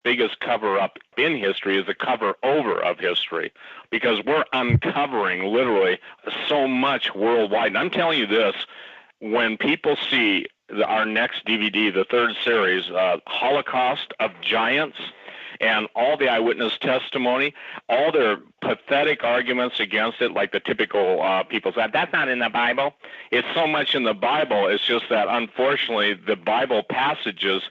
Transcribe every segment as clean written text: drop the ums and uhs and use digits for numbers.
biggest cover-up in history is the cover-over of history, because we're uncovering literally so much worldwide. And I'm telling you this, when people see our next DVD, the third series, Holocaust of Giants, and all the eyewitness testimony, all their pathetic arguments against it, like the typical people say, that's not in the Bible. It's so much in the Bible. It's just that, unfortunately, the Bible passages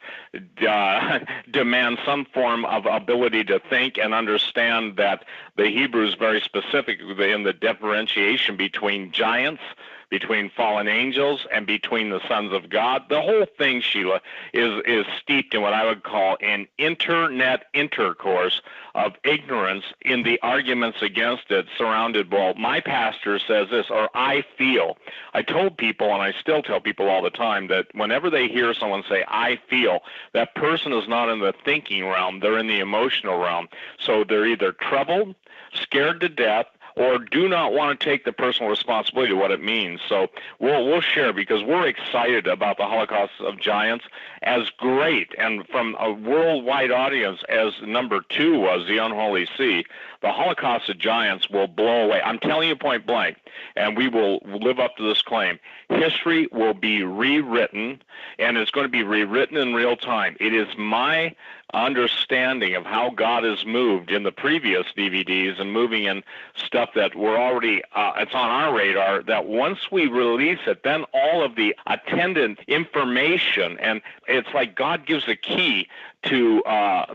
demand some form of ability to think and understand that the Hebrew is very specific in the differentiation between giants, between fallen angels, and between the sons of God. The whole thing, Sheila, is steeped in what I would call an internet intercourse of ignorance in the arguments against it, surrounded, well, my pastor says this, or I feel. I told people, and I still tell people all the time, that whenever they hear someone say, I feel, that person is not in the thinking realm, they're in the emotional realm. So they're either troubled, scared to death, or do not want to take the personal responsibility of what it means. So we'll share, because we're excited about the Holocaust of Giants, as great and from a worldwide audience as number 2 was The Unholy Sea. The Holocaust of Giants will blow away. I'm telling you point blank, and we will live up to this claim. History will be rewritten, and it's going to be rewritten in real time. It is my understanding of how God has moved in the previous DVDs and moving in stuff that we're already, it's on our radar, that once we release it, then all of the attendant information, and it's like God gives a key to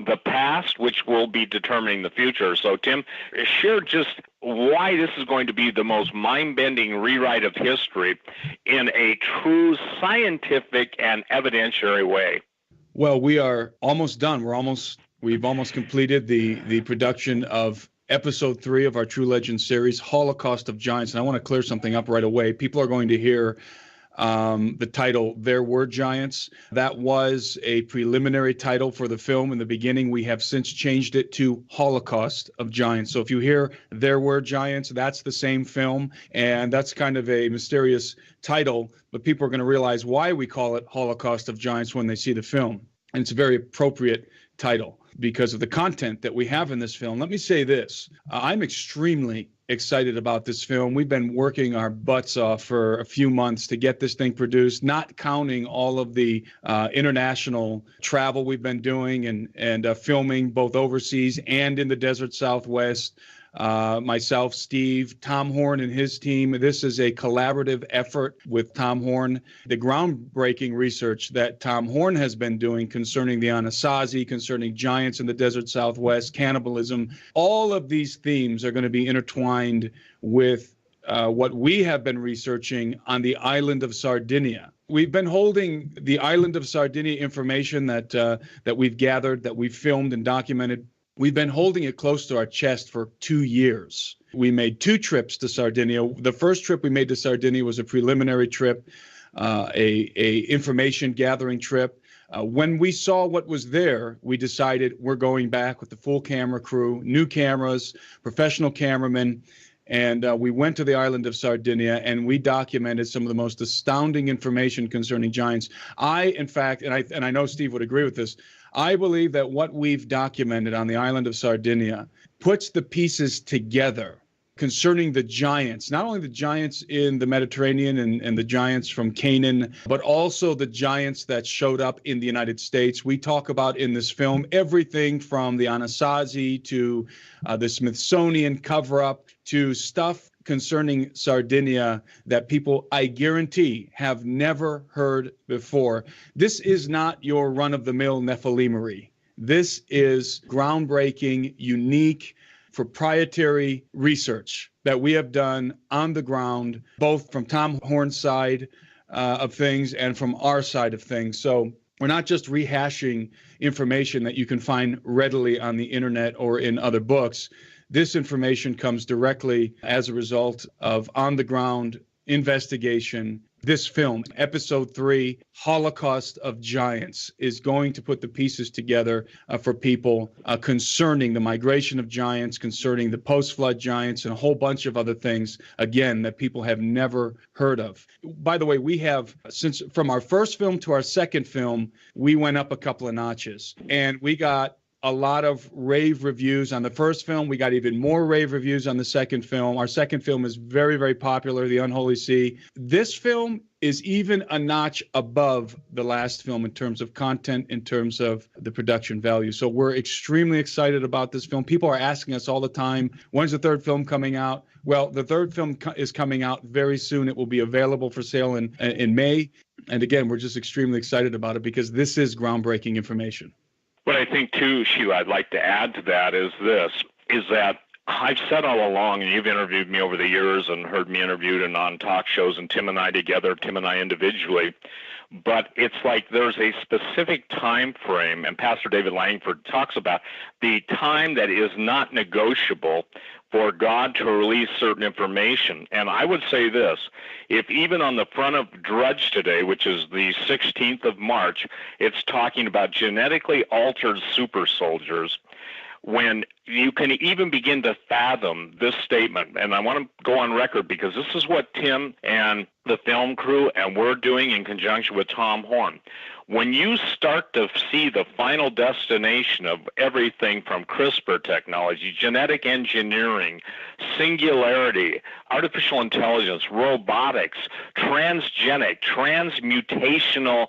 the past, which will be determining the future. So, Tim, share just why this is going to be the most mind-bending rewrite of history in a true scientific and evidentiary way. Well, we are almost done. We've almost completed the production of episode 3 of our True Legend series, Holocaust of Giants. And I want to clear something up right away. People are going to hear the title, There Were Giants. That was a preliminary title for the film in the beginning. We have since changed it to Holocaust of Giants. So if you hear There Were Giants, that's the same film. And that's kind of a mysterious title, but people are going to realize why we call it Holocaust of Giants when they see the film. And it's a very appropriate title because of the content that we have in this film. Let me say this. I'm extremely excited about this film. We've been working our butts off for a few months to get this thing produced, not counting all of the international travel we've been doing and filming both overseas and in the desert Southwest. Myself, Steve, Tom Horn and his team. This is a collaborative effort with Tom Horn. The groundbreaking research that Tom Horn has been doing concerning the Anasazi, concerning giants in the desert Southwest, cannibalism, all of these themes are going to be intertwined with what we have been researching on the island of Sardinia. We've been holding the island of Sardinia information that we've gathered, that we've filmed and documented. We've been holding it close to our chest for 2 years. We made 2 trips to Sardinia. The first trip we made to Sardinia was a preliminary trip, a information gathering trip. When we saw what was there, we decided we're going back with the full camera crew, new cameras, professional cameramen, and we went to the island of Sardinia and we documented some of the most astounding information concerning giants. In fact, and I know Steve would agree with this, I believe that what we've documented on the island of Sardinia puts the pieces together concerning the giants, not only the giants in the Mediterranean and the giants from Canaan, but also the giants that showed up in the United States. We talk about in this film everything from the Anasazi to the Smithsonian cover-up to stuff concerning Sardinia that people, I guarantee, have never heard before. This is not your run-of-the-mill Nephilimery. This is groundbreaking, unique, proprietary research that we have done on the ground, both from Tom Horn's side of things and from our side of things. So we're not just rehashing information that you can find readily on the internet or in other books. This information comes directly as a result of on-the-ground investigation. This film, Episode 3, Holocaust of Giants, is going to put the pieces together for people concerning the migration of giants, concerning the post-flood giants, and a whole bunch of other things, again, that people have never heard of. By the way, we have, since from our first film to our second film, we went up a couple of notches, and we got a lot of rave reviews on the first film. We got even more rave reviews on the second film. Our second film is very, very popular, The Unholy Sea. This film is even a notch above the last film in terms of content, in terms of the production value. So we're extremely excited about this film. People are asking us all the time, when's the third film coming out? Well, the third film is coming out very soon. It will be available for sale in May. And again, we're just extremely excited about it because this is groundbreaking information. What I think too, Sheila, I'd like to add to that is that I've said all along, and you've interviewed me over the years and heard me interviewed and on talk shows, and Tim and I together, Tim and I individually, but it's like there's a specific time frame, and Pastor David Langford talks about the time that is not negotiable for God to release certain information. And I would say this, if even on the front of Drudge today, which is the 16th of March, it's talking about genetically altered super soldiers, when you can even begin to fathom this statement, and I want to go on record because this is what Tim and the film crew and we're doing in conjunction with Tom Horn. When you start to see the final destination of everything from CRISPR technology, genetic engineering, singularity, artificial intelligence, robotics, transgenic, transmutational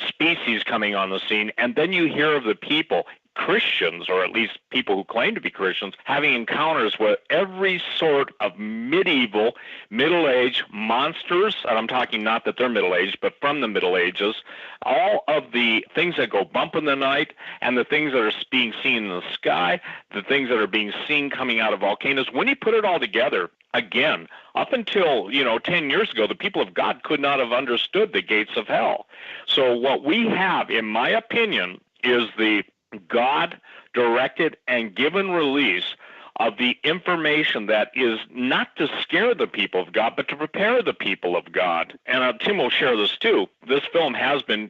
species coming on the scene, and then you hear of the people, Christians, or at least people who claim to be Christians, having encounters with every sort of medieval, middle-aged monsters, and I'm talking not that they're middle-aged, but from the Middle Ages, all of the things that go bump in the night, and the things that are being seen in the sky, the things that are being seen coming out of volcanoes. When you put it all together, again, up until, 10 years ago, the people of God could not have understood the gates of hell. So what we have, in my opinion, is the God-directed and given release of the information that is not to scare the people of God, but to prepare the people of God. And Tim will share this too. This film has been,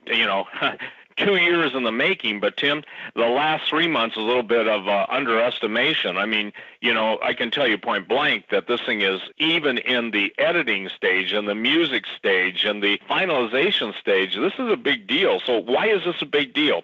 2 years in the making, but Tim, the last 3 months is a little bit of underestimation. I mean, I can tell you point blank that this thing is, even in the editing stage and the music stage and the finalization stage, this is a big deal. So why is this a big deal?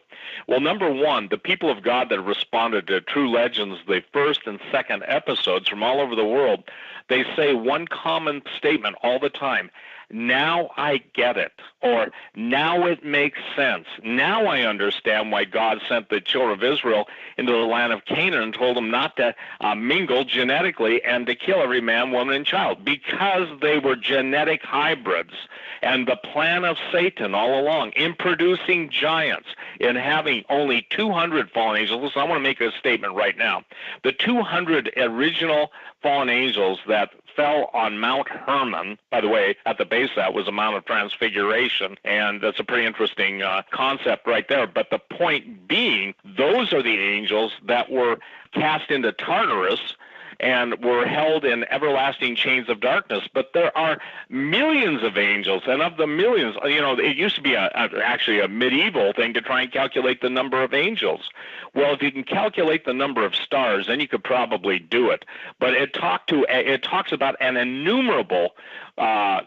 Well, number one, the people of God that responded to True Legends, the first and second episodes from all over the world, they say one common statement all the time: now I get it, or now it makes sense. Now I understand why God sent the children of Israel into the land of Canaan and told them not to mingle genetically and to kill every man, woman, and child, because they were genetic hybrids. And the plan of Satan all along in producing giants, in having only 200 fallen angels. Listen, I want to make a statement right now. The 200 original fallen angels that fell on Mount Hermon, by the way, at the base of that was a Mount of Transfiguration, and that's a pretty interesting concept right there. But the point being, those are the angels that were cast into Tartarus and were held in everlasting chains of darkness. But there are millions of angels, and of the millions, it used to be actually a medieval thing to try and calculate the number of angels. Well, if you can calculate the number of stars, then you could probably do it. But it talks about an innumerable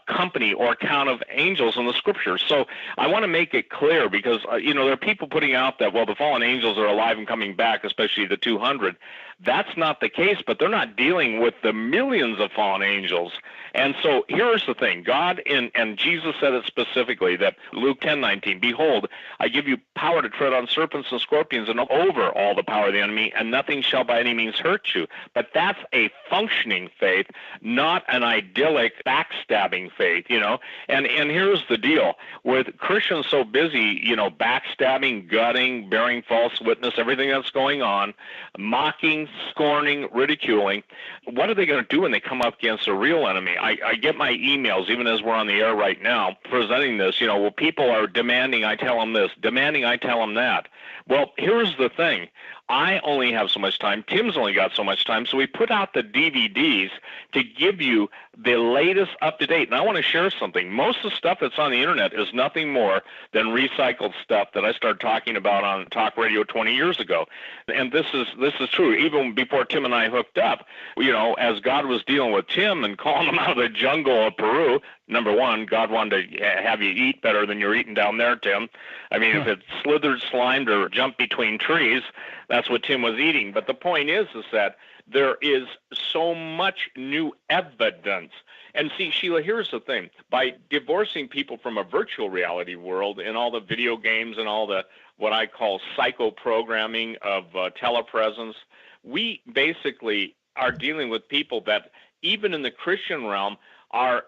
company or count of angels in the scriptures. So I want to make it clear, because there are people putting out that, well, the fallen angels are alive and coming back, especially the 200. That's not the case, but they're not dealing with the millions of fallen angels. And so here's the thing. God, and Jesus said it specifically, that Luke 10:19, behold, I give you power to tread on serpents and scorpions and over all the power of the enemy, and nothing shall by any means hurt you. But that's a functioning faith, not an idyllic backstabbing faith, And here's the deal. With Christians so busy, backstabbing, gutting, bearing false witness, everything that's going on, mocking, scorning, ridiculing, what are they going to do when they come up against a real enemy? I get my emails, even as we're on the air right now, presenting this, people are demanding I tell them this, demanding I tell them that. Well, here's the thing. I only have so much time. Tim's only got so much time. So we put out the DVDs to give you the latest up-to-date. And I want to share something. Most of the stuff that's on the internet is nothing more than recycled stuff that I started talking about on talk radio 20 years ago. And this is true. Even before Tim and I hooked up, as God was dealing with Tim and calling him out of the jungle of Peru, Number one, God wanted to have you eat better than you're eating down there, Tim. I mean, if it slithered, slimed, or jumped between trees, that's what Tim was eating. But the point is that there is so much new evidence. And see, Sheila, here's the thing. By divorcing people from a virtual reality world and all the video games and all the what I call psycho-programming of telepresence, we basically are dealing with people that even in the Christian realm are,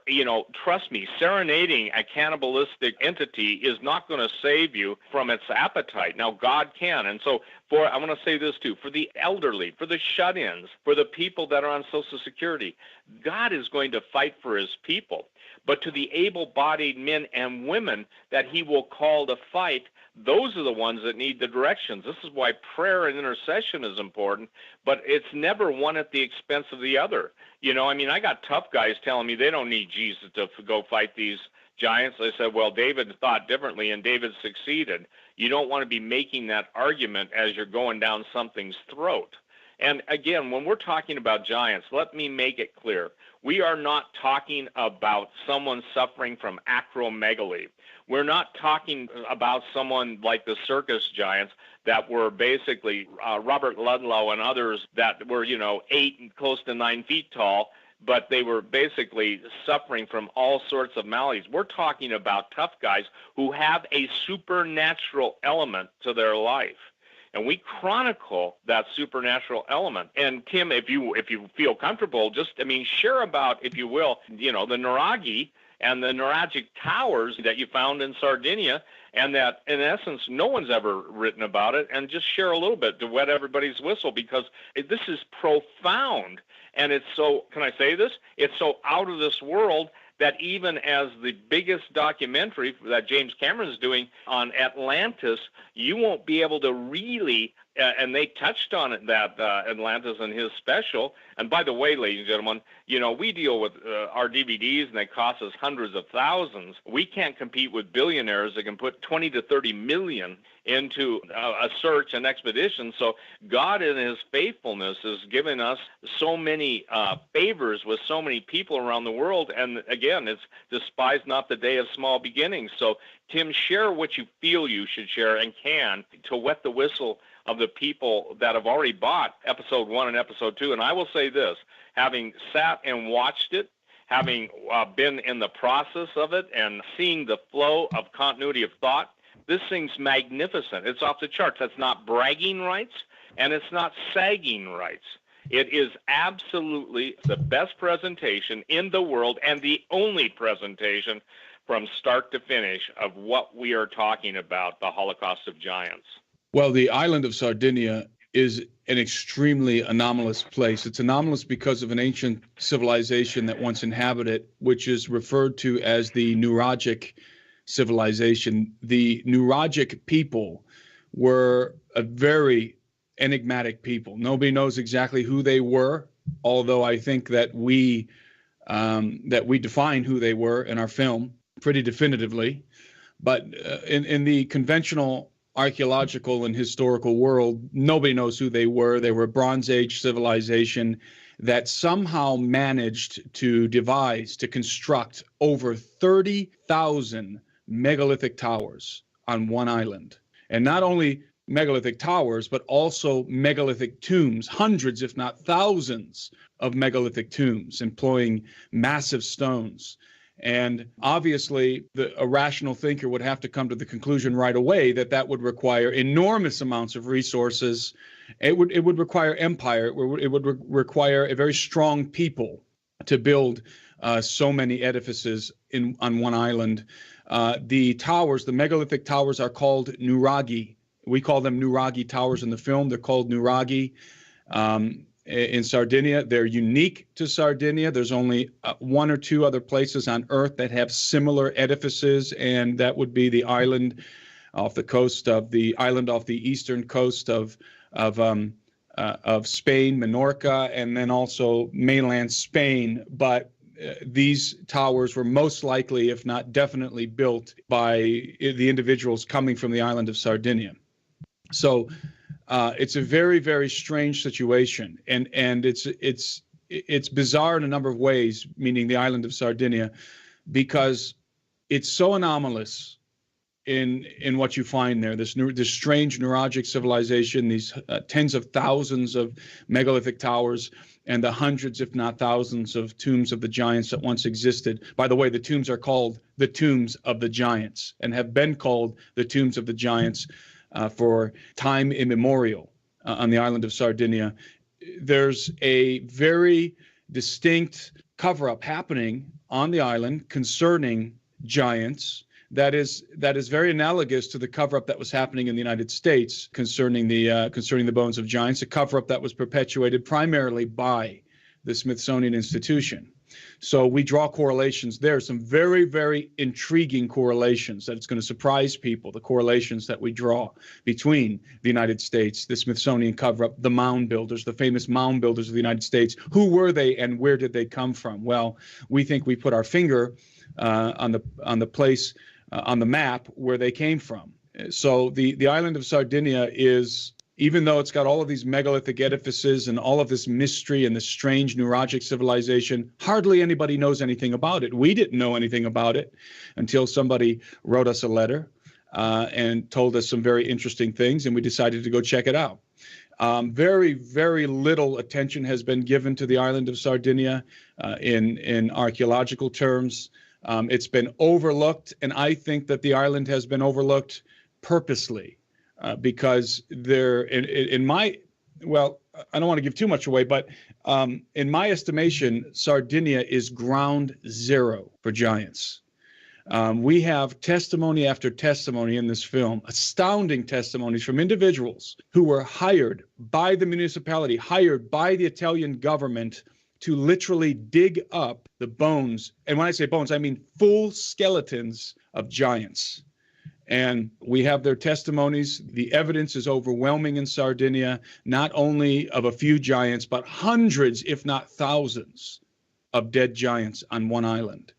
trust me, serenading a cannibalistic entity is not going to save you from its appetite. Now, God can. And so I want to say this too, for the elderly, for the shut-ins, for the people that are on Social Security, God is going to fight for his people. But to the able-bodied men and women that he will call to fight, those are the ones that need the directions. This is why prayer and intercession is important, but it's never one at the expense of the other. I got tough guys telling me they don't need Jesus to go fight these giants. I said, well, David thought differently, and David succeeded. You don't want to be making that argument as you're going down something's throat. And again, when we're talking about giants, let me make it clear. We are not talking about someone suffering from acromegaly. We're not talking about someone like the circus giants that were basically Robert Ludlow and others that were, 8 and close to 9 feet tall, but they were basically suffering from all sorts of maladies. We're talking about tough guys who have a supernatural element to their life. And we chronicle that supernatural element. And Tim, if you feel comfortable, share about, if you will, the Nuragi and the Nuragic towers that you found in Sardinia, and that in essence no one's ever written about it, and just share a little bit to wet everybody's whistle, because this is profound. And it's so, can I say this? It's so out of this world that even as the biggest documentary that James Cameron's doing on Atlantis, you won't be able to really, and they touched on it, that Atlantis in his special. And by the way, ladies and gentlemen, we deal with our DVDs and they cost us hundreds of thousands. We can't compete with billionaires that can put 20 to 30 million into a search and expedition. So God in his faithfulness has given us so many favors with so many people around the world. And again, it's despise not the day of small beginnings. So Tim, share what you feel you should share and can to wet the whistle of the people that have already bought episode 1 and episode 2. And I will say this, having sat and watched it, having been in the process of it and seeing the flow of continuity of thought, this thing's magnificent. It's off the charts. That's not bragging rights, and it's not sagging rights. It is absolutely the best presentation in the world and the only presentation from start to finish of what we are talking about, the Holocaust of Giants. Well, the island of Sardinia is an extremely anomalous place. It's anomalous because of an ancient civilization that once inhabited it, which is referred to as the Nuragic civilization. The Nuragic people were a very enigmatic people. Nobody knows exactly who they were, although I think that we define who they were in our film pretty definitively. But in the conventional archaeological and historical world, nobody knows who they were. They were a Bronze Age civilization that somehow managed to construct over 30,000 megalithic towers on one island. And not only megalithic towers, but also megalithic tombs, hundreds, if not thousands of megalithic tombs employing massive stones. And obviously, a rational thinker would have to come to the conclusion right away that would require enormous amounts of resources. It would require empire. It would require a very strong people to build so many edifices on one island. The towers, the megalithic towers, are called Nuragi. We call them Nuragi towers in the film. They're called Nuragi. In Sardinia, they're unique to Sardinia. There's only 1 or 2 other places on Earth that have similar edifices, and that would be the island off the eastern coast of Spain, Menorca, and then also mainland Spain. But these towers were most likely, if not definitely, built by the individuals coming from the island of Sardinia. So it's a very, very strange situation, and it's bizarre in a number of ways, meaning the island of Sardinia, because it's so anomalous in what you find there. This strange neurologic civilization, these tens of thousands of megalithic towers, and the hundreds, if not thousands, of tombs of the giants that once existed. By the way, the tombs are called the tombs of the giants and have been called the tombs of the giants for time immemorial on the island of Sardinia. There's a very distinct cover-up happening on the island concerning giants that is very analogous to the cover-up that was happening in the United States concerning the bones of giants, a cover-up that was perpetuated primarily by the Smithsonian Institution. So we draw correlations there, some very, very intriguing correlations that it's going to surprise people, the correlations that we draw between the United States, the Smithsonian cover-up, the mound builders, the famous mound builders of the United States. Who were they and where did they come from? Well, we think we put our finger on the place on the map where they came from. So the island of Sardinia is, even though it's got all of these megalithic edifices and all of this mystery and this strange neurologic civilization, hardly anybody knows anything about it. We didn't know anything about it until somebody wrote us a letter and told us some very interesting things, and we decided to go check it out. Very, very little attention has been given to the island of Sardinia in archaeological terms. It's been overlooked, and I think that the island has been overlooked purposely because I don't want to give too much away, but in my estimation, Sardinia is ground zero for giants. We have testimony after testimony in this film, astounding testimonies from individuals who were hired by the municipality, hired by the Italian government to literally dig up the bones. And when I say bones, I mean full skeletons of giants. And we have their testimonies. The evidence is overwhelming in Sardinia, not only of a few giants, but hundreds, if not thousands, of dead giants on one island.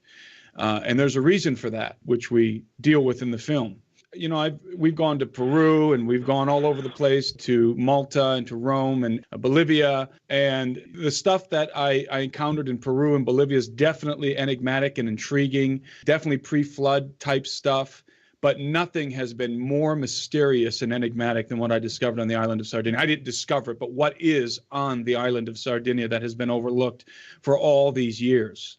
And there's a reason for that, which we deal with in the film. You know, we've gone to Peru and we've gone all over the place, to Malta and to Rome and Bolivia. And the stuff that I encountered in Peru and Bolivia is definitely enigmatic and intriguing, definitely pre-flood type stuff. But nothing has been more mysterious and enigmatic than what I discovered on the island of Sardinia. I didn't discover it, but what is on the island of Sardinia that has been overlooked for all these years.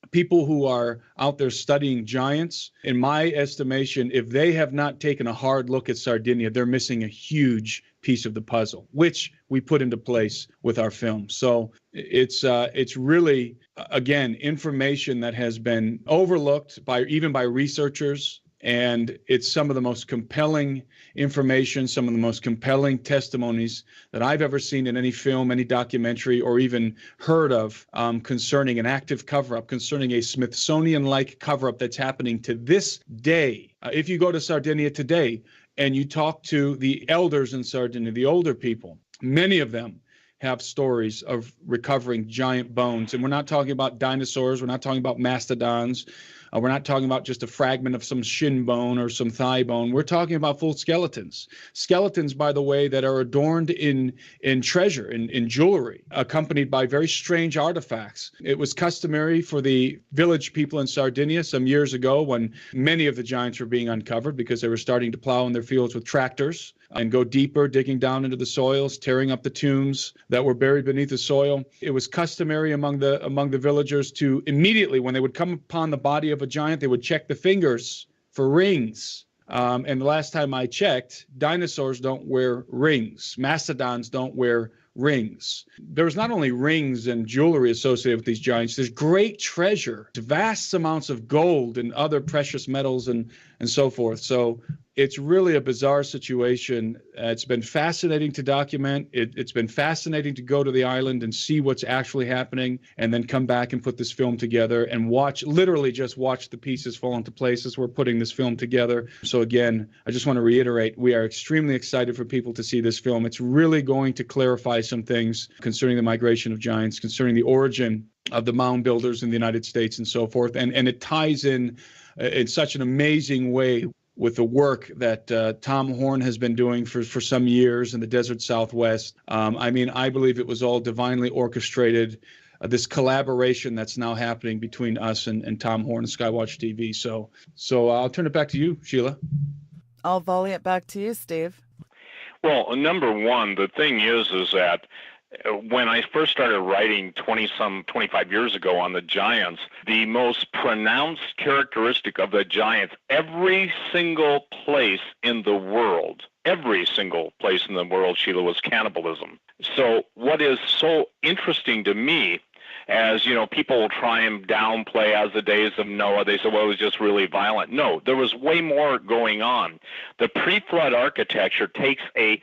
People who are out there studying giants, in my estimation, if they have not taken a hard look at Sardinia, they're missing a huge piece of the puzzle, which we put into place with our film. So it's really, again, information that has been overlooked even by researchers. And it's some of the most compelling information, some of the most compelling testimonies that I've ever seen in any film, any documentary, or even heard of concerning an active cover-up, concerning a Smithsonian-like cover-up that's happening to this day. If you go to Sardinia today and you talk to the elders in Sardinia, the older people, many of them have stories of recovering giant bones. And we're not talking about dinosaurs. We're not talking about mastodons. We're not talking about just a fragment of some shin bone or some thigh bone. We're talking about full skeletons. Skeletons, by the way, that are adorned in treasure, in jewelry, accompanied by very strange artifacts. It was customary for the village people in Sardinia some years ago, when many of the giants were being uncovered because they were starting to plow in their fields with tractors and go deeper, digging down into the soils, tearing up the tombs that were buried beneath the soil. It was customary among the villagers to immediately, when they would come upon the body of a giant, they would check the fingers for rings. And the last time I checked, dinosaurs don't wear rings. Mastodons don't wear rings. There was not only rings and jewelry associated with these giants, there's great treasure, vast amounts of gold and other precious metals and so forth. So it's really a bizarre situation. It's been fascinating to document. It's been fascinating to go to the island and see what's actually happening, and then come back and put this film together and literally just watch the pieces fall into place as we're putting this film together. So again, I just want to reiterate, we are extremely excited for people to see this film. It's really going to clarify some things concerning the migration of giants, concerning the origin of the mound builders in the United States and so forth. And it ties in such an amazing way with the work that Tom Horn has been doing for some years in the desert Southwest. I believe it was all divinely orchestrated. this collaboration that's now happening between us and Tom Horn and Skywatch TV. So I'll turn it back to you, Sheila. I'll volley it back to you, Steve. Well, number one, the thing is that when I first started writing 25 years ago on the Giants, the most pronounced characteristic of the Giants, every single place in the world, Sheila, was cannibalism. So what is so interesting to me, as you know, people will try and downplay as the days of Noah. They say, well, it was just really violent. No, there was way more going on. The pre-flood architecture takes a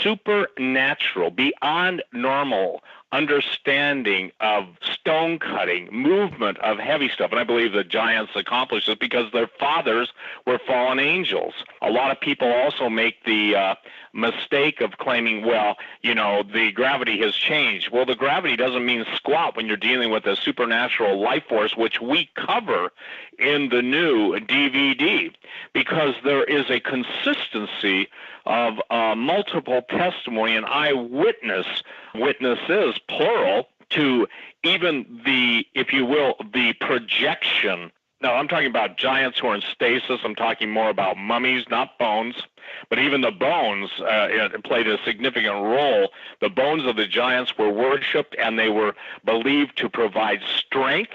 supernatural, beyond normal understanding of stone cutting, movement of heavy stuff. And I believe the Giants accomplished it because their fathers were fallen angels. A lot of people also make the mistake of claiming, well, you know, the gravity has changed. Well, the gravity doesn't mean squat when you're dealing with a supernatural life force, which we cover in the new DVD, because there is a consistency of multiple testimony and witnesses, plural, to even the, if you will, the projection. Now, I'm talking about giants who are in stasis. I'm talking more about mummies, not bones. But even the bones played a significant role. The bones of the giants were worshipped, and they were believed to provide strength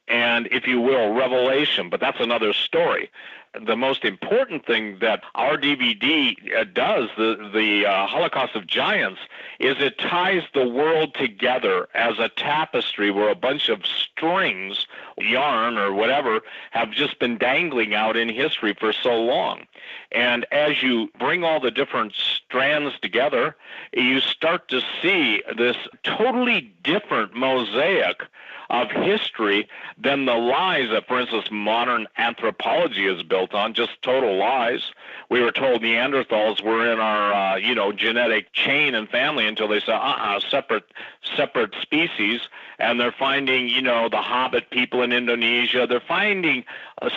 and, if you will, revelation. But that's another story. The most important thing that our DVD does, the Holocaust of Giants, is it ties the world together as a tapestry where a bunch of strings, yarn or whatever, have just been dangling out in history for so long. And as you bring all the different strands together, you start to see this totally different mosaic of history than the lies that, for instance, modern anthropology is built on, just total lies. We were told Neanderthals were in our, genetic chain and family until they said, separate species. And they're finding, the Hobbit people in Indonesia. They're finding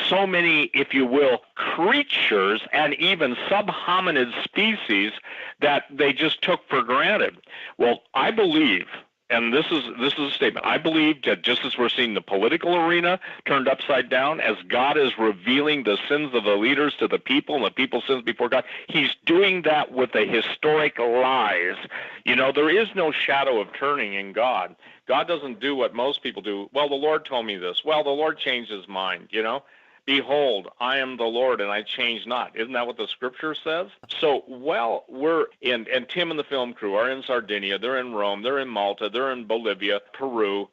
so many, if you will, creatures and even subhominid species that they just took for granted. Well, I believe, and this is a statement, I believe that just as we're seeing the political arena turned upside down, as God is revealing the sins of the leaders to the people and the people's sins before God, he's doing that with the historic lies. There is no shadow of turning in God. God doesn't do what most people do. Well, the Lord told me this. Well, the Lord changed his mind, Behold, I am the Lord, and I change not. Isn't that what the scripture says? So, we're in, and Tim and the film crew are in Sardinia, they're in Rome, they're in Malta, they're in Bolivia, Peru,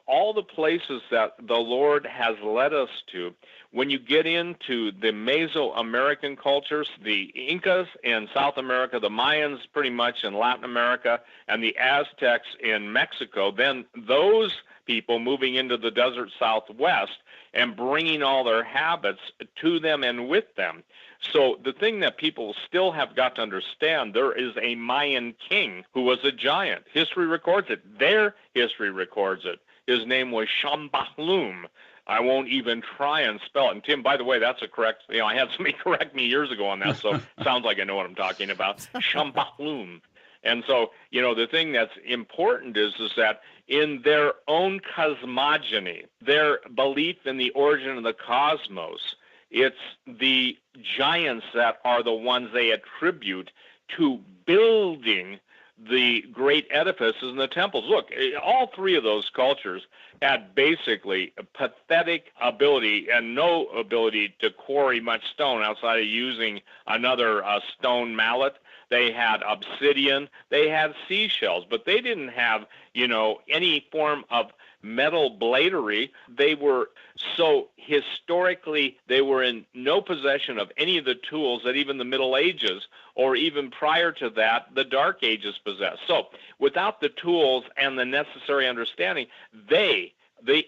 all the places that the Lord has led us to. When you get into the Mesoamerican cultures, the Incas in South America, the Mayans pretty much in Latin America, and the Aztecs in Mexico, then those people moving into the desert Southwest and bringing all their habits to them and with them. So the thing that people still have got to understand, there is a Mayan king who was a giant. History records it. Their history records it. His name was Shambhalum. I won't even try and spell it. And Tim, by the way, that's a correct, I had somebody correct me years ago on that, so sounds like I know what I'm talking about. Shambhalum. And so, the thing that's important is that in their own cosmogony, their belief in the origin of the cosmos, it's the giants that are the ones they attribute to building the great edifices and the temples. Look, all three of those cultures had basically a pathetic ability and no ability to quarry much stone outside of using another stone mallet. They had obsidian, they had seashells, but they didn't have, any form of metal bladery. They were historically, they were in no possession of any of the tools that even the Middle Ages or even prior to that, the Dark Ages possessed. So without the tools and the necessary understanding, the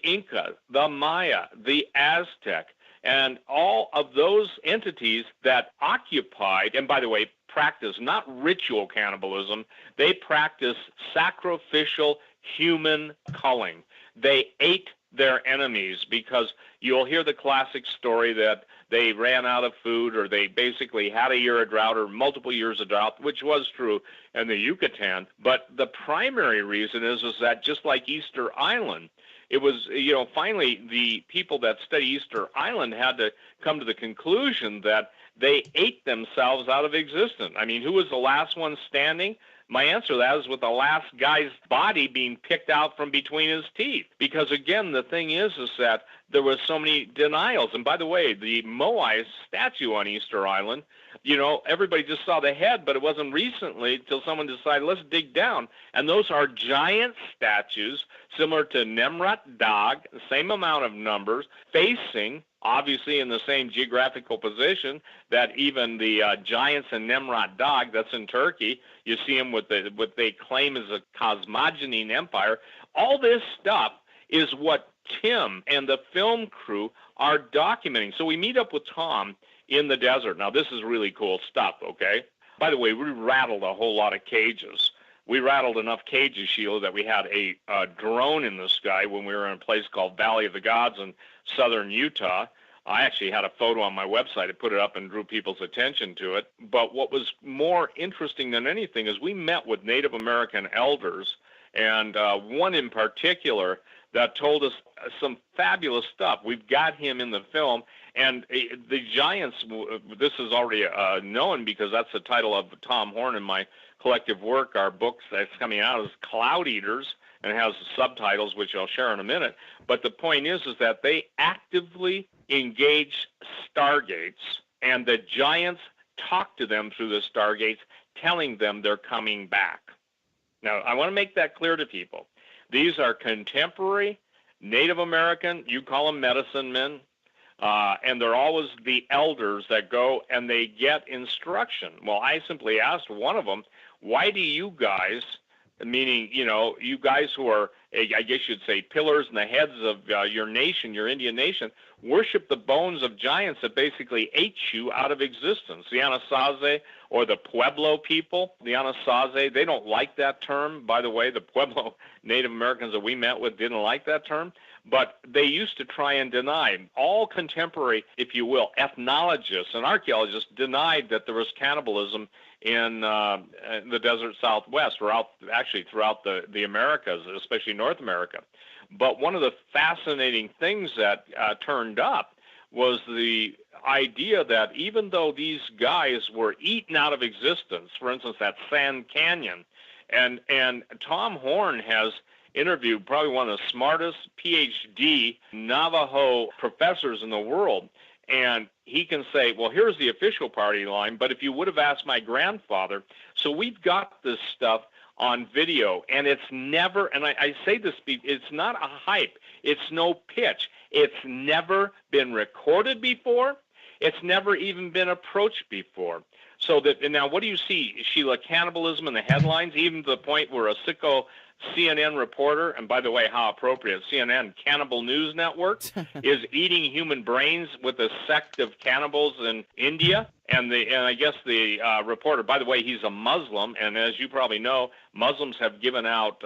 Inca, the Maya, the Aztec, and all of those entities that occupied, and by the way, practice not ritual cannibalism, they practice sacrificial human culling. They ate their enemies, because you'll hear the classic story that they ran out of food, or they basically had a year of drought or multiple years of drought, which was true in the Yucatan. But the primary reason is that just like Easter Island, it was, finally the people that study Easter Island had to come to the conclusion that they ate themselves out of existence. I mean, who was the last one standing? My answer to that is with the last guy's body being picked out from between his teeth. Because, again, the thing is that there was so many denials. And, by the way, the Moai statue on Easter Island, everybody just saw the head, but it wasn't recently until someone decided, let's dig down. And those are giant statues similar to Nemrut Dog, the same amount of numbers, facing, obviously in the same geographical position that even the giants in Nemrut Dog, that's in Turkey, you see them with what they claim is a cosmogony empire. All this stuff is what Tim and the film crew are documenting. So we meet up with Tom in the desert. Now, this is really cool stuff, okay? By the way, we rattled a whole lot of cages. We rattled enough cages, Sheila, that we had a drone in the sky when we were in a place called Valley of the Gods in southern Utah. I actually had a photo on my website. I put it up and drew people's attention to it. But what was more interesting than anything is we met with Native American elders, and one in particular that told us some fabulous stuff. We've got him in the film. And the giants, this is already known because that's the title of Tom Horn in my collective work. Our book that's coming out is Cloud Eaters, and it has subtitles, which I'll share in a minute. But the point is that they actively engage stargates, and the giants talk to them through the stargates, telling them they're coming back. Now, I want to make that clear to people. These are contemporary Native American, you call them medicine men, and they're always the elders that go and they get instruction. Well, I simply asked one of them, why do you guys, meaning, you guys who are, I guess you'd say, pillars and the heads of your nation, your Indian nation, worship the bones of giants that basically ate you out of existence? The Anasazi or the Pueblo people, the Anasazi, they don't like that term. By the way, the Pueblo Native Americans that we met with didn't like that term. But they used to try and deny. All contemporary, if you will, ethnologists and archaeologists denied that there was cannibalism in the desert Southwest, or throughout the Americas, especially North America. But one of the fascinating things that turned up was the idea that even though these guys were eaten out of existence, for instance, that Sand Canyon, and Tom Horn has interviewed probably one of the smartest PhD Navajo professors in the world. And he can say, well, here's the official party line, but if you would have asked my grandfather. So we've got this stuff on video, and it's never, and I say this, it's not a hype. It's no pitch. It's never been recorded before. It's never even been approached before. So that, and now what do you see, Sheila? Cannibalism in the headlines, even to the point where a sicko CNN reporter, and by the way, how appropriate, CNN, Cannibal News Network, is eating human brains with a sect of cannibals in India. And I guess the reporter, by the way, he's a Muslim, and as you probably know, Muslims have given out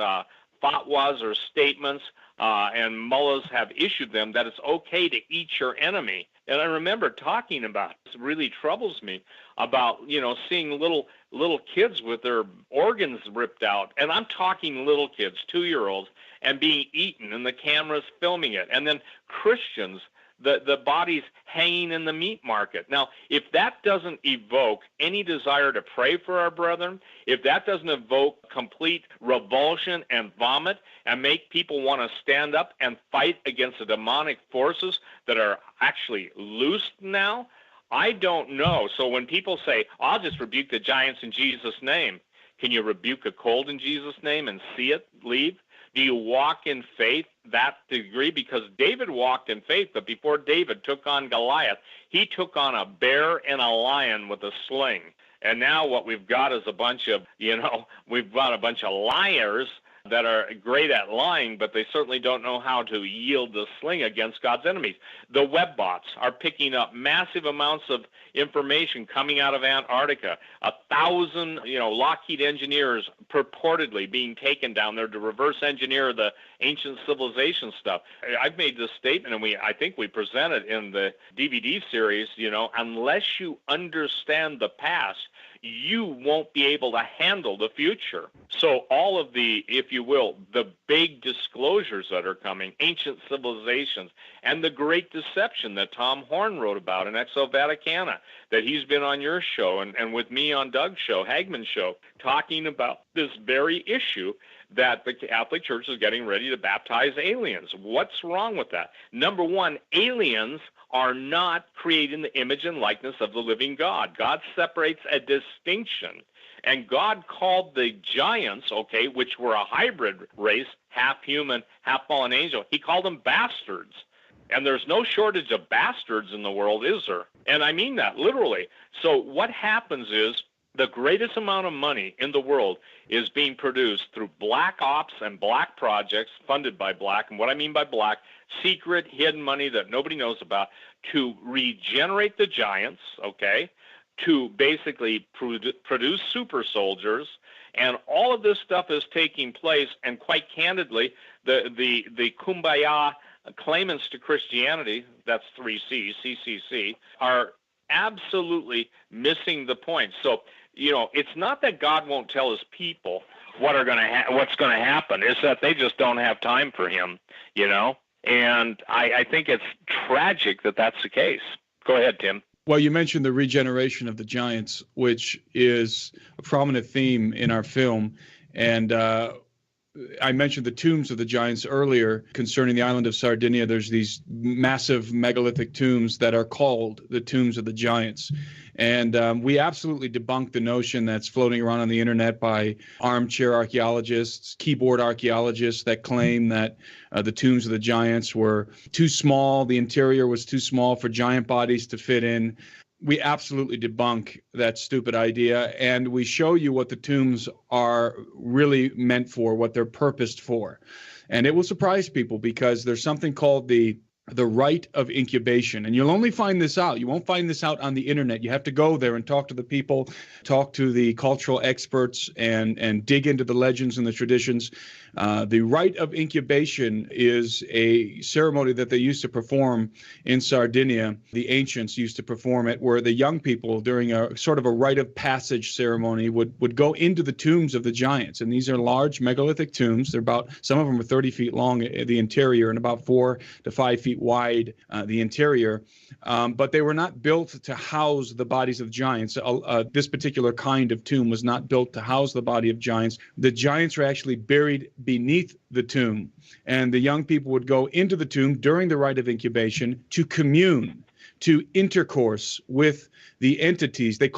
fatwas or statements, and mullahs have issued them that it's okay to eat your enemy. And I remember talking about, it really troubles me, about, seeing little kids with their organs ripped out. And I'm talking little kids, 2-year-olds, and being eaten, and the camera's filming it. And then Christians, the bodies hanging in the meat market. Now, if that doesn't evoke any desire to pray for our brethren, if that doesn't evoke complete revulsion and vomit and make people want to stand up and fight against the demonic forces that are actually loosed now, I don't know. So when people say, I'll just rebuke the giants in Jesus' name, can you rebuke a cold in Jesus' name and see it leave? Do you walk in faith that degree? Because David walked in faith, but before David took on Goliath, he took on a bear and a lion with a sling. And now what we've got is we've got a bunch of liars that are great at lying, but they certainly don't know how to yield the sling against God's enemies. The web bots are picking up massive amounts of information coming out of Antarctica. 1,000, Lockheed engineers purportedly being taken down there to reverse engineer the ancient civilization stuff. I've made this statement, and I think we present it in the DVD series, unless you understand the past, you won't be able to handle the future. So all of the, if you will, the big disclosures that are coming, ancient civilizations, and the great deception that Tom Horn wrote about in Exo Vaticana, that he's been on your show and with me on Doug's show, Hagman's show, talking about this very issue that the Catholic Church is getting ready to baptize aliens. What's wrong with that? Number one, aliens are not created in the image and likeness of the living God. God separates a distinction. And God called the giants, which were a hybrid race, half human, half fallen angel, he called them bastards. And there's no shortage of bastards in the world, is there? And I mean that literally. So what happens is the greatest amount of money in the world is being produced through black ops and black projects funded by black. And what I mean by black, secret, hidden money that nobody knows about, to regenerate the giants, to basically produce super soldiers. And all of this stuff is taking place. And quite candidly, the kumbaya claimants to Christianity, that's 3C, CCC, are absolutely missing the point. So, it's not that God won't tell his people what's going to happen. It's that they just don't have time for him, And I think it's tragic that that's the case. Go ahead, Tim. Well, you mentioned the regeneration of the giants, which is a prominent theme in our film. And I mentioned the tombs of the giants earlier concerning the island of Sardinia. There's these massive megalithic tombs that are called the tombs of the giants. And we absolutely debunk the notion that's floating around on the internet by armchair archaeologists, keyboard archaeologists that claim that the tombs of the giants were too small. The interior was too small for giant bodies to fit in. We absolutely debunk that stupid idea, and we show you what the tombs are really meant for, what they're purposed for. And it will surprise people because there's something called the rite of incubation. And you'll only find this out. You won't find this out on the internet. You have to go there and talk to the people, talk to the cultural experts, and dig into the legends and the traditions. The rite of incubation is a ceremony that they used to perform in Sardinia. The ancients used to perform it, where the young people, during a sort of a rite of passage ceremony, would go into the tombs of the giants. And these are large megalithic tombs. They're some of them are 30 feet long, the interior, and about 4 to 5 feet wide, the interior. But they were not built to house the bodies of giants. This particular kind of tomb was not built to house the body of giants. The giants were actually buried beneath the tomb, and the young people would go into the tomb during the rite of incubation to commune, to intercourse with the entities. They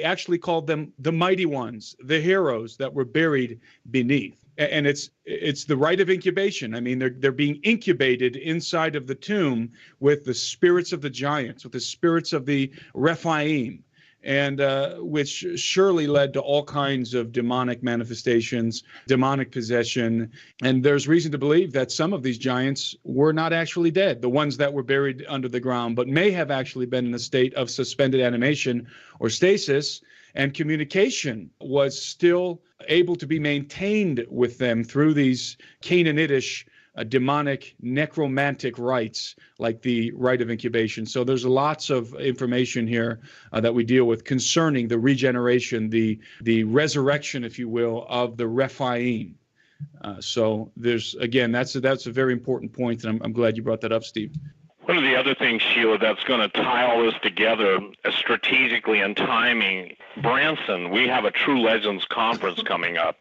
actually called them the mighty ones, the heroes that were buried beneath. And it's the rite of incubation. I mean, they're being incubated inside of the tomb with the spirits of the giants, with the spirits of the Rephaim, and which surely led to all kinds of demonic manifestations, demonic possession. And there's reason to believe that some of these giants were not actually dead, the ones that were buried under the ground, but may have actually been in a state of suspended animation or stasis, and communication was still able to be maintained with them through these Canaanitish demonic necromantic rites like the rite of incubation. So there's lots of information here that we deal with concerning the regeneration, the resurrection, if you will, of the Rephaim. So there's, again, that's a very important point, and I'm glad you brought that up, Steve. One of the other things, Sheila, that's going to tie all this together strategically and timing, Branson, we have a True Legends conference coming up,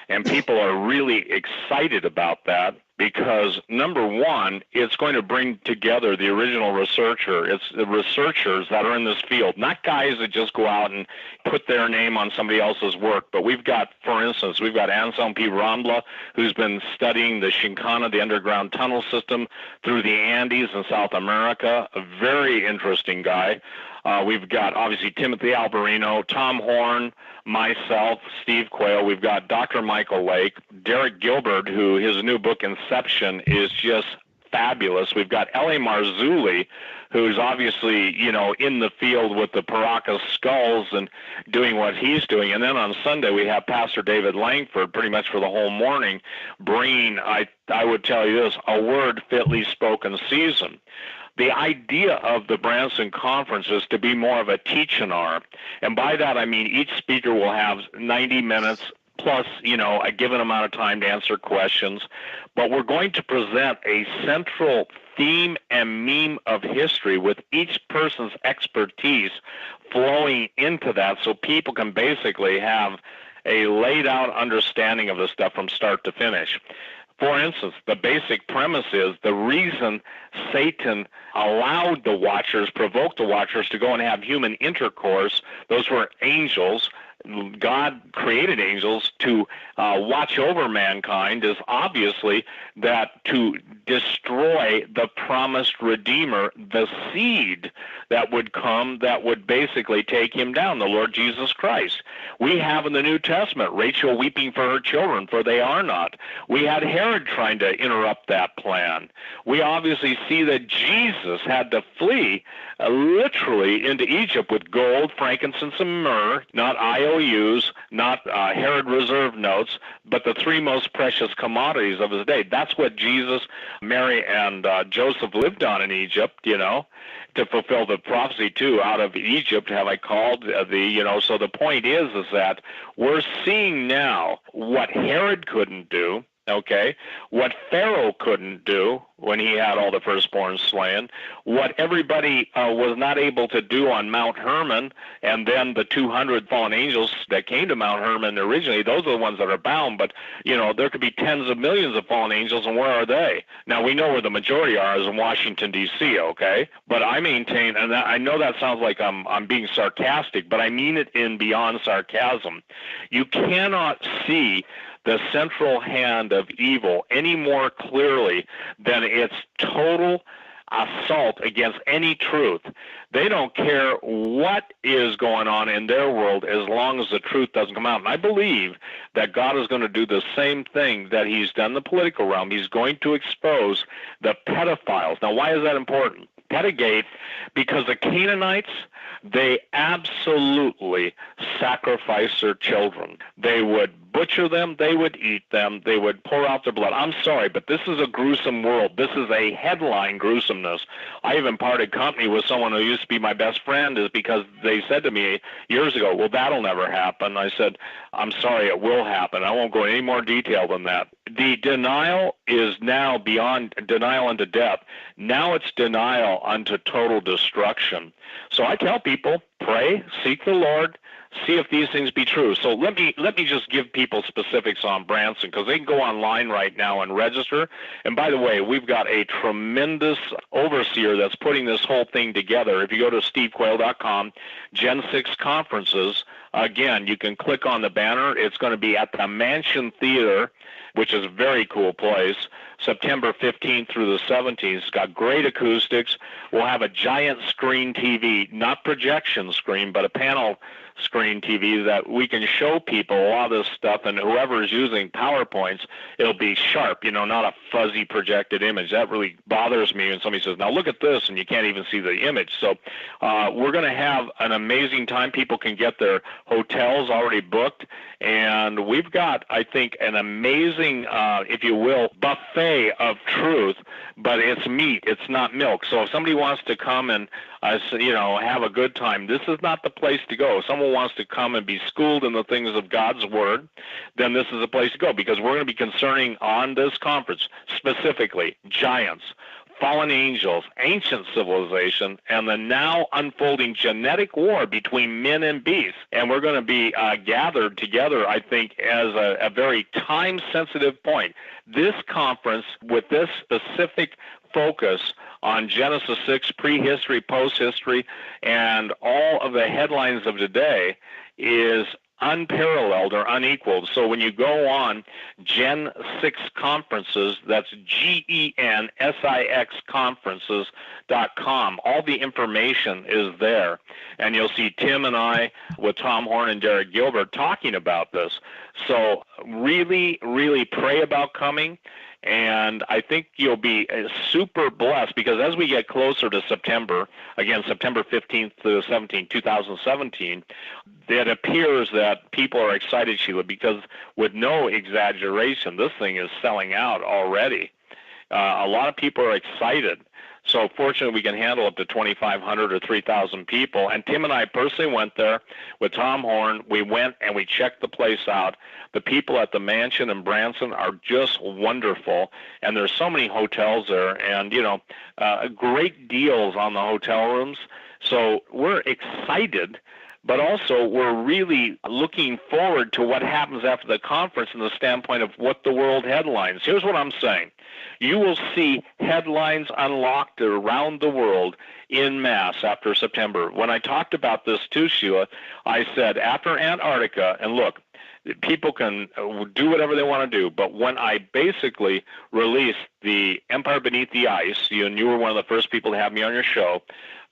and people are really excited about that because, number one, it's going to bring together the original researcher. It's the researchers that are in this field, not guys that just go out and put their name on somebody else's work. But we've got, for instance, Anselm P. Rambla, who's been studying the Shinkana, the underground tunnel system through the Andes in South America, a very interesting guy. We've got, obviously, Timothy Alberino, Tom Horn, myself, Steve Quayle. We've got Dr. Michael Lake, Derek Gilbert, who his new book, Inception, is just fabulous. We've got L.A. Marzulli, who's obviously, in the field with the Paracas skulls and doing what he's doing. And then on Sunday, we have Pastor David Langford pretty much for the whole morning, bringing, I would tell you this, a word fitly spoken season. The idea of the Branson Conference is to be more of a teach-and-R. And by that, I mean each speaker will have 90 minutes plus, a given amount of time to answer questions. But we're going to present a central theme and meme of history with each person's expertise flowing into that so people can basically have a laid out understanding of the stuff from start to finish. For instance, the basic premise is the reason Satan allowed the Watchers, provoked the Watchers to go and have human intercourse, those were angels. God created angels to watch over mankind, is obviously that to destroy the promised Redeemer, the seed that would come that would basically take him down, the Lord Jesus Christ. We have in the New Testament Rachel weeping for her children, for they are not. We had Herod trying to interrupt that plan. We obviously see that Jesus had to flee literally into Egypt with gold, frankincense, and myrrh, not IOUs, not Herod reserve notes, but the three most precious commodities of his day. That's what Jesus, Mary, and Joseph lived on in Egypt, to fulfill the prophecy, too. Out of Egypt have I called thee, So the point is that we're seeing now what Herod couldn't do, okay, what Pharaoh couldn't do when he had all the firstborn slain, what everybody was not able to do on Mount Hermon, and then the 200 fallen angels that came to Mount Hermon originally, those are the ones that are bound, but, there could be tens of millions of fallen angels, and where are they? Now, we know where the majority are is in Washington, D.C., okay? But I maintain, and I know that sounds like I'm being sarcastic, but I mean it in beyond sarcasm. You cannot see the central hand of evil any more clearly than its total assault against any truth. They don't care what is going on in their world as long as the truth doesn't come out. And I believe that God is going to do the same thing that he's done in the political realm. He's going to expose the pedophiles. Now, why is that important? Pedogate, because the Canaanites, they absolutely sacrificed their children. They would butcher them, they would eat them, they would pour out their blood. I'm sorry, but this is a gruesome world. This is a headline gruesomeness. I even parted company with someone who used to be my best friend is because they said to me years ago, well, that'll never happen. I said, I'm sorry, it will happen. I won't go into any more detail than that. The denial is now beyond denial unto death. Now it's denial unto total destruction. So I tell people, pray, seek the Lord, see if these things be true. So let me just give people specifics on Branson, because they can go online right now and register. And by the way, we've got a tremendous overseer that's putting this whole thing together. If you go to stevequayle.com, Gen 6 conferences, again, you can click on the banner. It's going to be at the Mansion Theater, which is a very cool place, September 15th through the 17th. It's got great acoustics. We'll have a giant screen TV, not projection screen, but a panel screen TV that we can show people a lot of this stuff, and whoever is using PowerPoints, it'll be sharp, not a fuzzy projected image. That really bothers me when somebody says, now look at this, and you can't even see the image. So we're going to have an amazing time. People can get their hotels already booked, and we've got, I think, an amazing, if you will, buffet of truth, but it's meat, it's not milk. So if somebody wants to come and have a good time, this is not the place to go. If someone wants to come and be schooled in the things of God's Word, then this is the place to go, because we're going to be concerning on this conference specifically giants, fallen angels, ancient civilization, and the now unfolding genetic war between men and beasts. And we're going to be gathered together, I think, as a very time-sensitive point. This conference, with this specific focus on Genesis 6, prehistory, post-history, and all of the headlines of today, is unparalleled or unequaled. So when you go on Gen 6 conferences, that's GENSIX conferences.com, all the information is there. And you'll see Tim and I with Tom Horn and Derek Gilbert talking about this. So really, really pray about coming. And I think you'll be super blessed, because as we get closer to September, again, September 15th to 17th, 2017, it appears that people are excited, Sheila, because with no exaggeration, this thing is selling out already. A lot of people are excited. So fortunately, we can handle up to 2,500 or 3,000 people. And Tim and I personally went there with Tom Horn. We went and we checked the place out. The people at the mansion in Branson are just wonderful. And there's so many hotels there, and, great deals on the hotel rooms. So we're excited, but also we're really looking forward to what happens after the conference in the standpoint of what the world headlines. Here's what I'm saying. You will see headlines unlocked around the world in mass after September. When I talked about this too, Sheila, I said after Antarctica, and look, people can do whatever they want to do, but when I basically released the Empire Beneath the Ice, and you were one of the first people to have me on your show,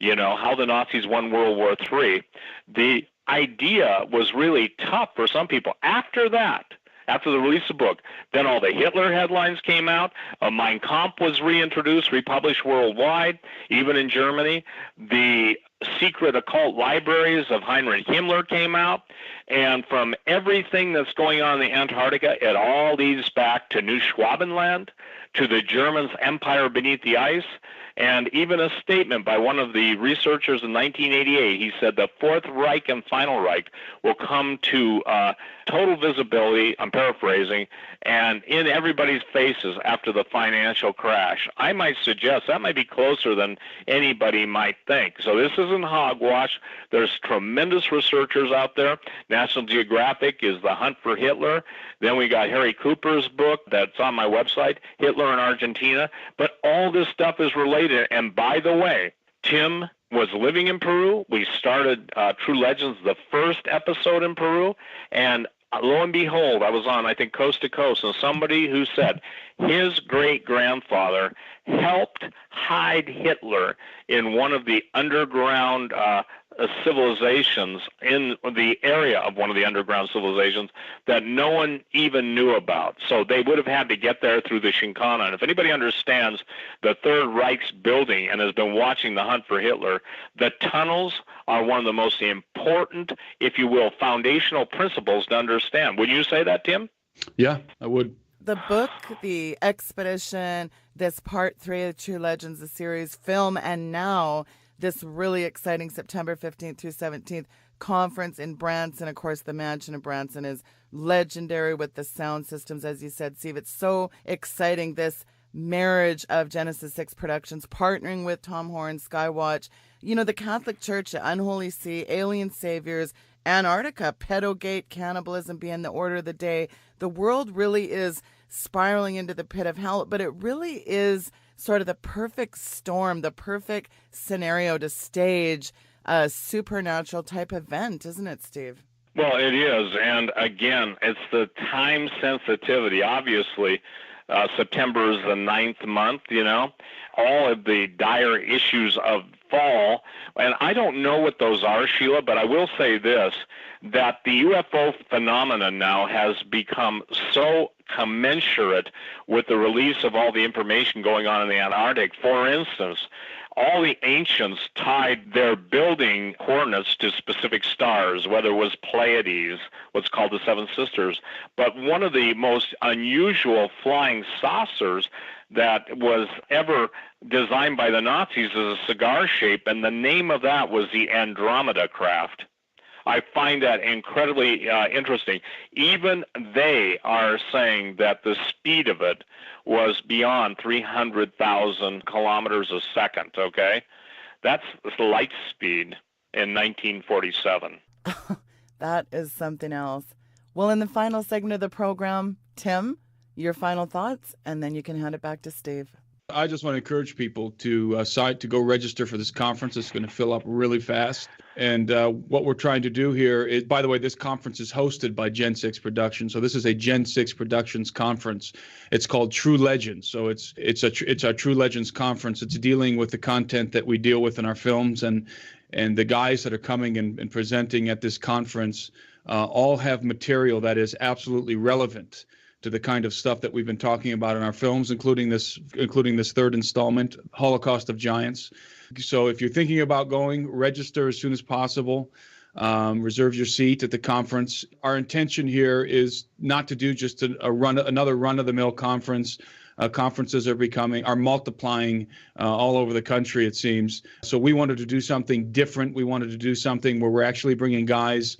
how the Nazis won World War III, the idea was really tough for some people. After that, after the release of the book, then all the Hitler headlines came out. Mein Kampf was reintroduced, republished worldwide, even in Germany. The secret occult libraries of Heinrich Himmler came out. And from everything that's going on in the Antarctica, it all leads back to New Schwabenland, to the Germans' Empire Beneath the Ice, and even a statement by one of the researchers in 1988. He said the Fourth Reich and Final Reich will come to total visibility, I'm paraphrasing, and in everybody's faces after the financial crash. I might suggest that might be closer than anybody might think. So this isn't hogwash. There's tremendous researchers out there. National Geographic is The Hunt for Hitler. Then we got Harry Cooper's book that's on my website, Hitler in Argentina. But all this stuff is related. And by the way, Tim was living in Peru. We started True Legends, the first episode in Peru. And lo and behold, I was on, I think, Coast to Coast, and somebody who said his great-grandfather helped hide Hitler in one of the underground civilizations, in the area of one of the underground civilizations that no one even knew about. So they would have had to get there through the Shinkana. And if anybody understands the Third Reich's building and has been watching The Hunt for Hitler, the tunnels are one of the most important, if you will, foundational principles to understand. Would you say that, Tim? Yeah, I would. The book, the expedition, this part 3 of True Legends, the series, film, and now this really exciting September 15th through 17th conference in Branson. Of course, the mansion in Branson is legendary with the sound systems, as you said, Steve. It's so exciting, this marriage of Genesis 6 Productions partnering with Tom Horn, Skywatch, the Catholic Church, the Unholy See, Alien Saviors, Antarctica, pedogate, cannibalism being the order of the day. The world really is spiraling into the pit of hell, but it really is sort of the perfect storm, the perfect scenario to stage a supernatural type event, isn't it, Steve? Well, it is. And again, it's the time sensitivity. Obviously, September is the 9th month, all of the dire issues of fall. And I don't know what those are, Sheila, but I will say this, that the UFO phenomenon now has become so commensurate with the release of all the information going on in the Antarctic. For instance, all the ancients tied their building coordinates to specific stars, whether it was Pleiades, what's called the Seven Sisters. But one of the most unusual flying saucers that was ever designed by the Nazis is a cigar shape, and the name of that was the Andromeda craft. I find that incredibly interesting. Even they are saying that the speed of it was beyond 300,000 kilometers a second, okay? That's light speed in 1947. That is something else. Well, in the final segment of the program, Tim, your final thoughts, and then you can hand it back to Steve. I just want to encourage people to go register for this conference. It's going to fill up really fast. And what we're trying to do here is, by the way, this conference is hosted by Gen 6 Productions. So this is a Gen 6 Productions conference. It's called True Legends. So it's our True Legends conference. It's dealing with the content that we deal with in our films, and the guys that are coming and presenting at this conference all have material that is absolutely relevant to the kind of stuff that we've been talking about in our films, including this third installment, Holocaust of Giants. So if you're thinking about going, register as soon as possible. Reserve your seat at the conference. Our intention here is not to do just another run-of-the-mill conference. Conferences are multiplying all over the country, it seems. So we wanted to do something different. We wanted to do something where we're actually bringing guys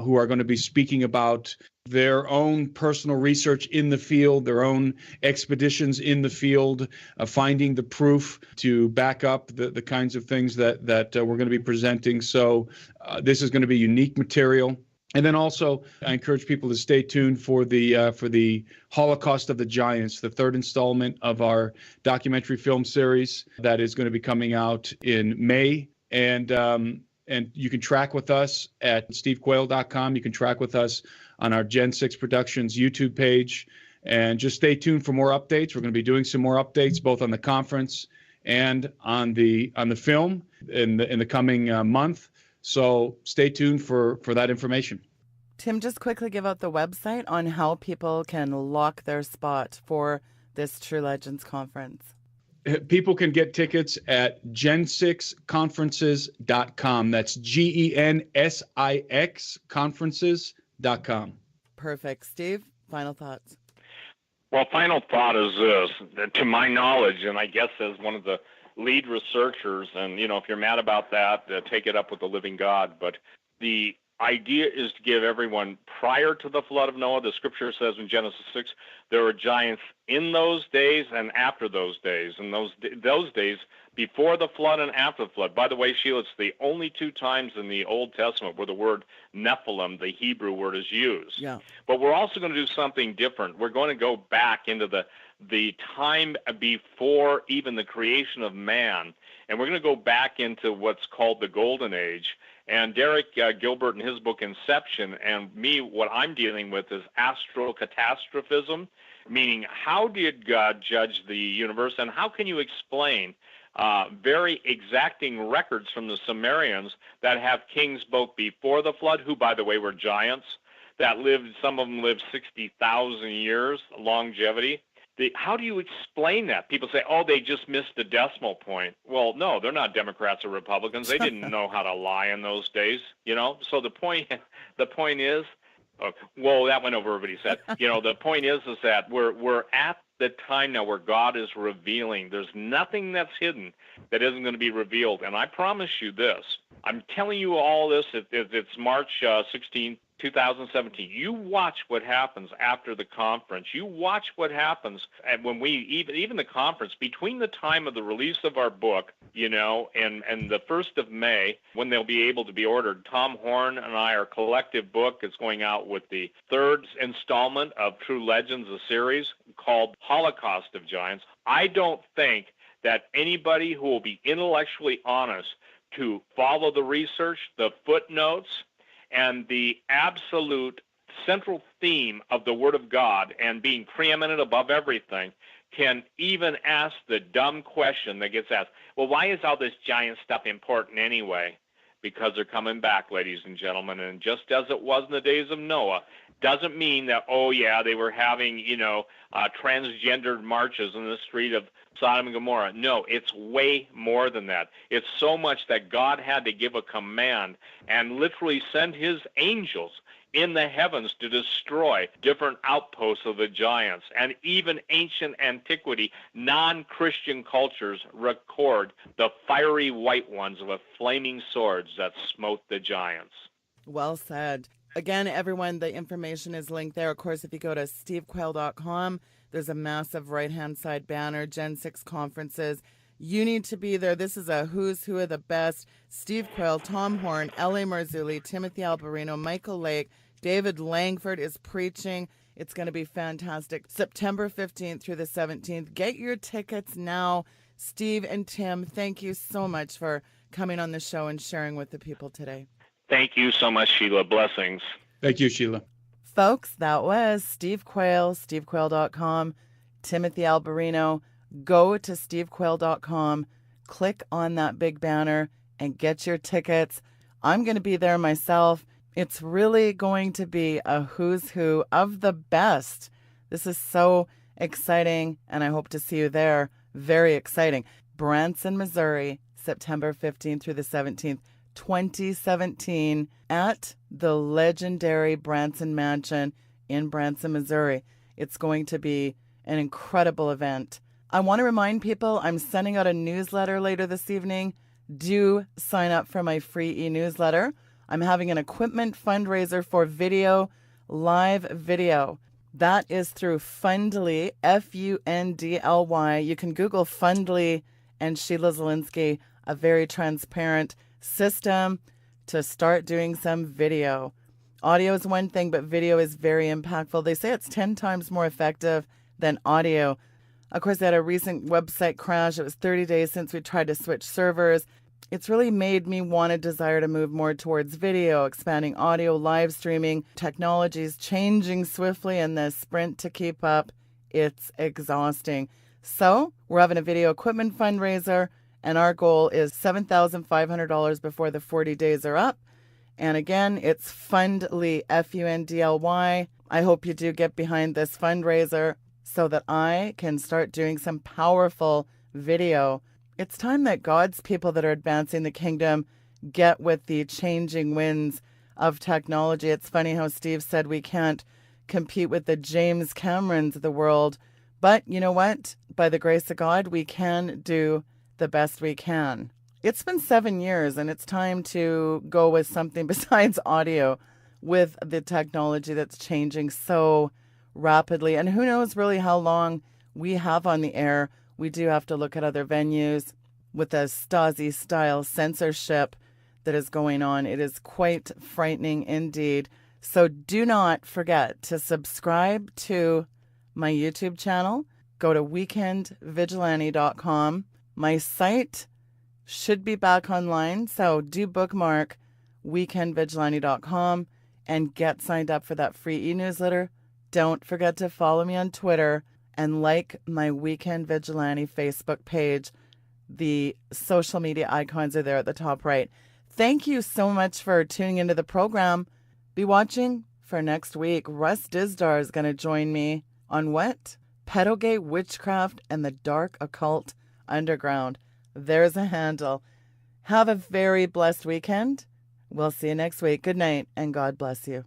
who are going to be speaking about their own personal research in the field, their own expeditions in the field, finding the proof to back up the kinds of things that we're going to be presenting. So this is going to be unique material. And then also, I encourage people to stay tuned for the Holocaust of the Giants, the third installment of our documentary film series that is going to be coming out in May. And you can track with us at stevequayle.com. You can track with us on our Gen 6 Productions YouTube page. And just stay tuned for more updates. We're going to be doing some more updates both on the conference and on the film in the coming month. So stay tuned for that information. Tim, just quickly give out the website on how people can lock their spot for this True Legends conference. People can get tickets at gen6conferences.com. That's GENSIX conferences.com. Perfect. Steve, final thoughts. Well, final thought is this. To my knowledge, and I guess as one of the lead researchers, and if you're mad about that, take it up with the living God. But the idea is to give everyone, prior to the flood of Noah, the scripture says in Genesis 6, there were giants in those days and after those days. And those days before the flood and after the flood. By the way, Sheila, it's the only two times in the Old Testament where the word Nephilim, the Hebrew word, is used. Yeah. But we're also going to do something different. We're going to go back into the time before even the creation of man, and we're going to go back into what's called the Golden Age. And Derek Gilbert in his book Inception, and me, what I'm dealing with is astrocatastrophism, meaning how did God judge the universe, and how can you explain very exacting records from the Sumerians that have kings both before the flood, who, by the way, were giants, that some of them lived 60,000 years, longevity. How do you explain that? People say, oh, they just missed the decimal point. Well, no, they're not Democrats or Republicans. They didn't know how to lie in those days, So the point is, well, that went over everybody said. The point is that we're at the time now where God is revealing. There's nothing that's hidden that isn't going to be revealed. And I promise you this. I'm telling you all this. It's March 16th. 2017. You watch what happens after the conference. You watch what happens when we even the conference, between the time of the release of our book, and the 1st of May, when they'll be able to be ordered. Tom Horn and our collective book is going out with the third installment of True Legends, a series called Holocaust of Giants. I don't think that anybody who will be intellectually honest to follow the research, the footnotes, and the absolute central theme of the Word of God and being preeminent above everything can even ask the dumb question that gets asked, well, why is all this giant stuff important anyway? Because they're coming back, ladies and gentlemen, and just as it was in the days of Noah, doesn't mean that, oh, yeah, they were having, transgendered marches in the street of Sodom and Gomorrah. No, it's way more than that. It's so much that God had to give a command and literally send his angels in the heavens to destroy different outposts of the giants. And even ancient antiquity, non-Christian cultures record the fiery white ones with flaming swords that smote the giants. Well said. Again, everyone, the information is linked there. Of course, if you go to stevequayle.com, there's a massive right-hand side banner, Gen 6 conferences. You need to be there. This is a who's who of the best. Steve Quayle, Tom Horn, L.A. Marzulli, Timothy Alberino, Michael Lake, David Langford is preaching. It's going to be fantastic. September 15th through the 17th. Get your tickets now. Steve and Tim, thank you so much for coming on the show and sharing with the people today. Thank you so much, Sheila. Blessings. Thank you, Sheila. Folks, that was Steve Quayle, stevequayle.com, Timothy Alberino. Go to stevequayle.com, click on that big banner, and get your tickets. I'm going to be there myself. It's really going to be a who's who of the best. This is so exciting, and I hope to see you there. Very exciting. Branson, Missouri, September 15th through the 17th, 2017, at the legendary Branson Mansion in Branson, Missouri. It's going to be an incredible event. I want to remind people I'm sending out a newsletter later this evening. Do sign up for my free e-newsletter. I'm having an equipment fundraiser for video, live video. That is through Fundly, Fundly. You can Google Fundly and Sheila Zielinski, a very transparent system to start doing some video. Audio is one thing, but video is very impactful. They say it's 10 times more effective than audio. Of course, they had a recent website crash. It was 30 days since we tried to switch servers. It's really made me want a desire to move more towards video, expanding audio, live streaming. Technology is changing swiftly, and the sprint to keep up, it's exhausting. So we're having a video equipment fundraiser, and our goal is $7,500 before the 40 days are up. And again, it's Fundly, Fundly. I hope you do get behind this fundraiser so that I can start doing some powerful video. It's time that God's people that are advancing the kingdom get with the changing winds of technology. It's funny how Steve said we can't compete with the James Camerons of the world. But you know what? By the grace of God, we can do the best we can. It's been 7 years, and it's time to go with something besides audio with the technology that's changing so rapidly. And who knows really how long we have on the air. We do have to look at other venues with the Stasi-style censorship that is going on. It is quite frightening indeed. So do not forget to subscribe to my YouTube channel. Go to weekendvigilante.com. My site should be back online, so do bookmark weekendvigilante.com and get signed up for that free e-newsletter. Don't forget to follow me on Twitter and like my Weekend Vigilante Facebook page. The social media icons are there at the top right. Thank you so much for tuning into the program. Be watching for next week. Russ Dizdar is going to join me on what? Pedogate Witchcraft and the Dark Occult Underground. There's a handle. Have a very blessed weekend. We'll see you next week. Good night, and God bless you.